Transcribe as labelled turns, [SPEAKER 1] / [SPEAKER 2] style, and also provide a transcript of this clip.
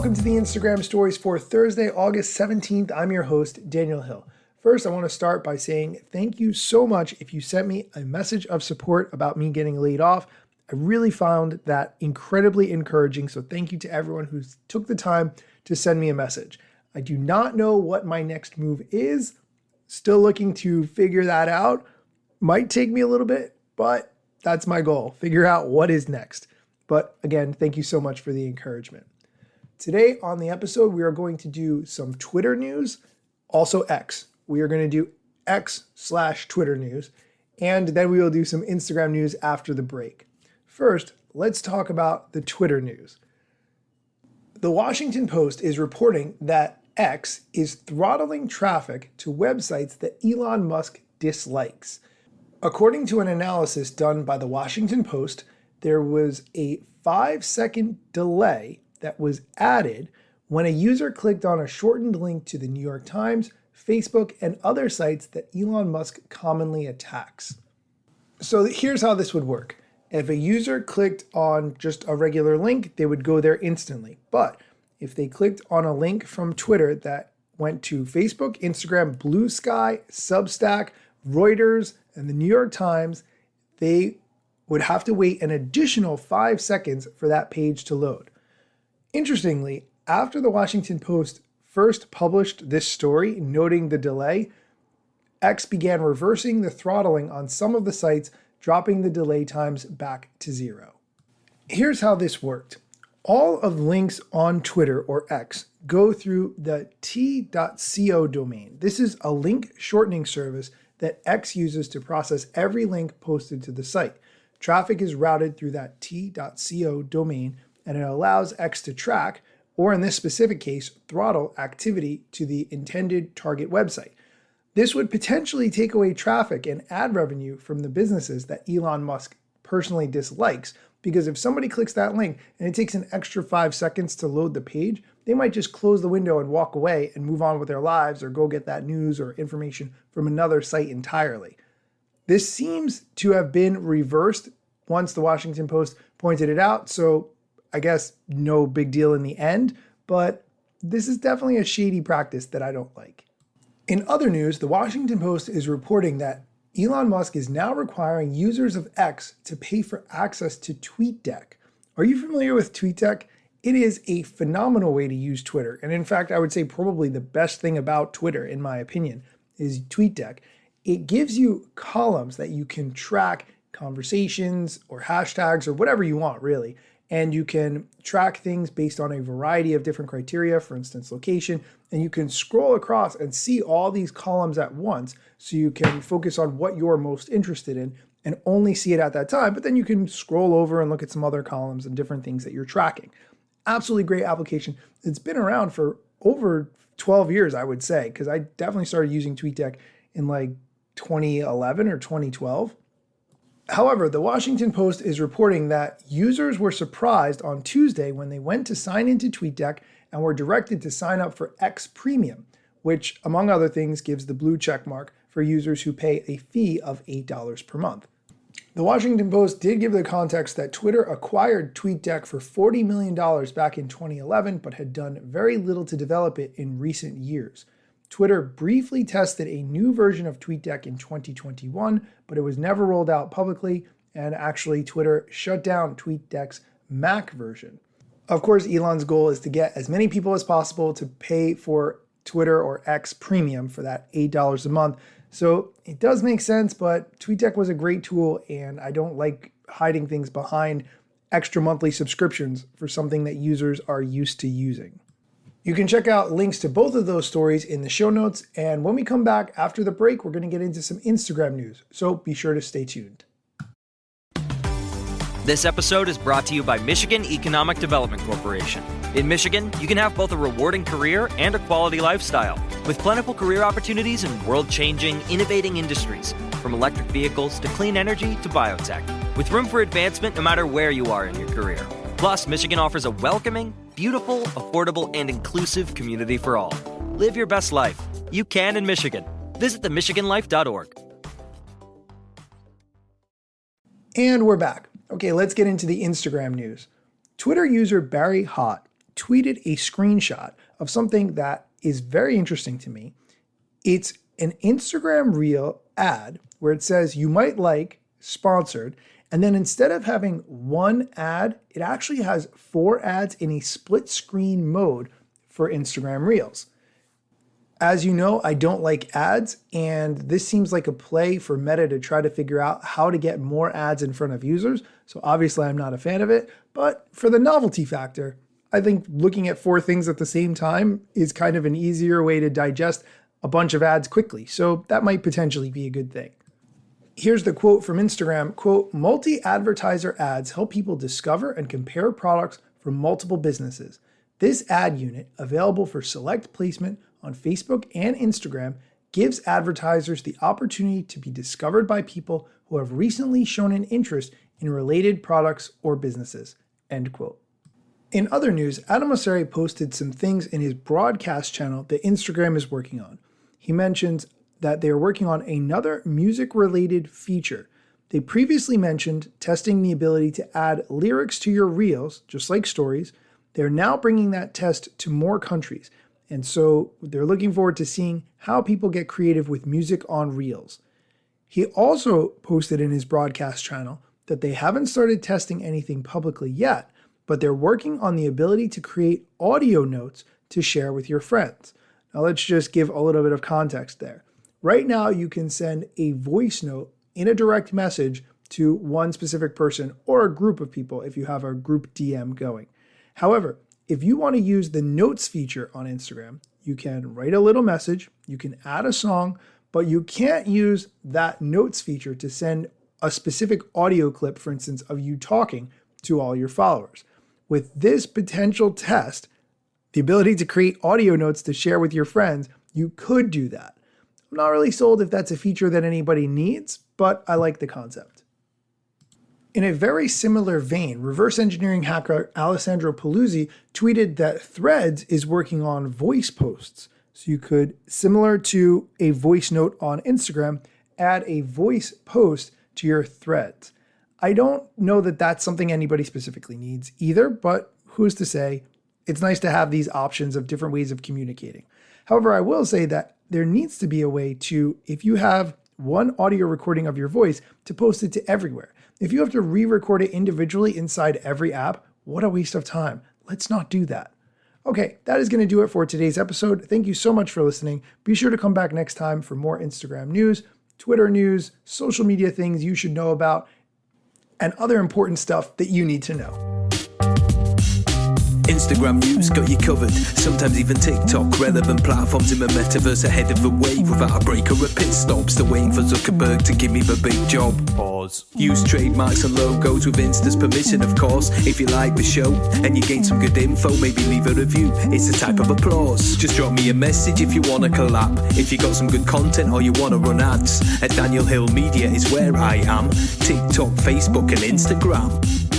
[SPEAKER 1] Welcome to the Instagram stories for Thursday, August 17th. I'm your host, Daniel Hill. First, I want to start by saying thank you so much if you sent me a message of support about me getting laid off. I really found that incredibly encouraging, so thank you to everyone who took the time to send me a message. I do not know what my next move is. Still looking to figure that out. Might take me a little bit, but that's my goal. Figure out what is next. But again, thank you so much for the encouragement. Today on the episode, we are going to do some Twitter news, also X. We are going to do X/Twitter news, and then we will do some Instagram news after the break. First, let's talk about the Twitter news. The Washington Post is reporting that X is throttling traffic to websites that Elon Musk dislikes. According to an analysis done by the Washington Post, there was a 5-second delay that was added when a user clicked on a shortened link to the New York Times, Facebook, and other sites that Elon Musk commonly attacks. So here's how this would work. If a user clicked on just a regular link, they would go there instantly. But if they clicked on a link from Twitter that went to Facebook, Instagram, Blue Sky, Substack, Reuters, and the New York Times, they would have to wait an additional 5 seconds for that page to load. Interestingly, after the Washington Post first published this story noting the delay, X began reversing the throttling on some of the sites, dropping the delay times back to 0. Here's how this worked. All of links on Twitter or X go through the t.co domain. This is a link shortening service that X uses to process every link posted to the site. Traffic is routed through that t.co domain, and it allows X to track, or in this specific case, throttle activity to the intended target website. This would potentially take away traffic and ad revenue from the businesses that Elon Musk personally dislikes, because if somebody clicks that link and it takes an extra 5 seconds to load the page, they might just close the window and walk away and move on with their lives or go get that news or information from another site entirely. This seems to have been reversed once the Washington Post pointed it out, so I guess no big deal in the end, but this is definitely a shady practice that I don't like. In other news, the Washington Post is reporting that Elon Musk is now requiring users of X to pay for access to TweetDeck. Are you familiar with TweetDeck? It is a phenomenal way to use Twitter, and in fact, I would say probably the best thing about Twitter, in my opinion, is TweetDeck. It gives you columns that you can track conversations or hashtags or whatever you want, really. And you can track things based on a variety of different criteria, for instance, location, and you can scroll across and see all these columns at once so you can focus on what you're most interested in and only see it at that time, but then you can scroll over and look at some other columns and different things that you're tracking. Absolutely great application. It's been around for over 12 years, I would say, because I definitely started using TweetDeck in like 2011 or 2012. However, the Washington Post is reporting that users were surprised on Tuesday when they went to sign into TweetDeck and were directed to sign up for X Premium, which, among other things, gives the blue check mark for users who pay a fee of $8 per month. The Washington Post did give the context that Twitter acquired TweetDeck for $40 million back in 2011, but had done very little to develop it in recent years. Twitter briefly tested a new version of TweetDeck in 2021, but it was never rolled out publicly, and actually Twitter shut down TweetDeck's Mac version. Of course, Elon's goal is to get as many people as possible to pay for Twitter or X Premium for that $8 a month. So it does make sense, but TweetDeck was a great tool, and I don't like hiding things behind extra monthly subscriptions for something that users are used to using. You can check out links to both of those stories in the show notes, and when we come back after the break, we're going to get into some Instagram news, so be sure to stay tuned.
[SPEAKER 2] This episode is brought to you by Michigan Economic Development Corporation. In Michigan, you can have both a rewarding career and a quality lifestyle, with plentiful career opportunities in world-changing, innovating industries, from electric vehicles to clean energy to biotech, with room for advancement no matter where you are in your career. Plus, Michigan offers a welcoming, beautiful, affordable, and inclusive community for all. Live your best life. You can in Michigan. Visit themichiganlife.org.
[SPEAKER 1] And we're back. Okay, let's get into the Instagram news. Twitter user Barry Hott tweeted a screenshot of something that is very interesting to me. It's an Instagram Reel ad where it says you might like sponsored, and then instead of having one ad, it actually has 4 ads in a split screen mode for Instagram Reels. As you know, I don't like ads, and this seems like a play for Meta to try to figure out how to get more ads in front of users. So obviously I'm not a fan of it, but for the novelty factor, I think looking at 4 things at the same time is kind of an easier way to digest a bunch of ads quickly. So that might potentially be a good thing. Here's the quote from Instagram, quote, multi-advertiser ads help people discover and compare products from multiple businesses. This ad unit, available for select placement on Facebook and Instagram, gives advertisers the opportunity to be discovered by people who have recently shown an interest in related products or businesses, end quote. In other news, Adam Mosseri posted some things in his broadcast channel that Instagram is working on. He mentions that they are working on another music-related feature. They previously mentioned testing the ability to add lyrics to your reels, just like stories. They're now bringing that test to more countries. And so they're looking forward to seeing how people get creative with music on reels. He also posted in his broadcast channel that they haven't started testing anything publicly yet, but they're working on the ability to create audio notes to share with your friends. Now let's just give a little bit of context there. Right now, you can send a voice note in a direct message to one specific person or a group of people if you have a group DM going. However, if you want to use the notes feature on Instagram, you can write a little message, you can add a song, but you can't use that notes feature to send a specific audio clip, for instance, of you talking to all your followers. With this potential test, the ability to create audio notes to share with your friends, you could do that. I'm not really sold if that's a feature that anybody needs, but I like the concept. In a very similar vein, reverse engineering hacker Alessandro Paluzzi tweeted that Threads is working on voice posts. So you could, similar to a voice note on Instagram, add a voice post to your Threads. I don't know that that's something anybody specifically needs either, but who's to say? It's nice to have these options of different ways of communicating. However, I will say that there needs to be a way to, if you have one audio recording of your voice, to post it to everywhere. If you have to re-record it individually inside every app, what a waste of time. Let's not do that. Okay, that is going to do it for today's episode. Thank you so much for listening. Be sure to come back next time for more Instagram news, Twitter news, social media things you should know about, and other important stuff that you need to know.
[SPEAKER 3] Instagram news got you covered, sometimes even TikTok. Relevant platforms in the metaverse ahead of the wave, without a break or a pit stop. Still waiting for Zuckerberg to give me the big job. Pause. Use trademarks and logos with Insta's permission, of course. If you like the show and you gain some good info, maybe leave a review. It's a type of applause. Just drop me a message if you want to collab. If you got some good content or you want to run ads, at Daniel Hill Media is where I am. TikTok, Facebook and Instagram.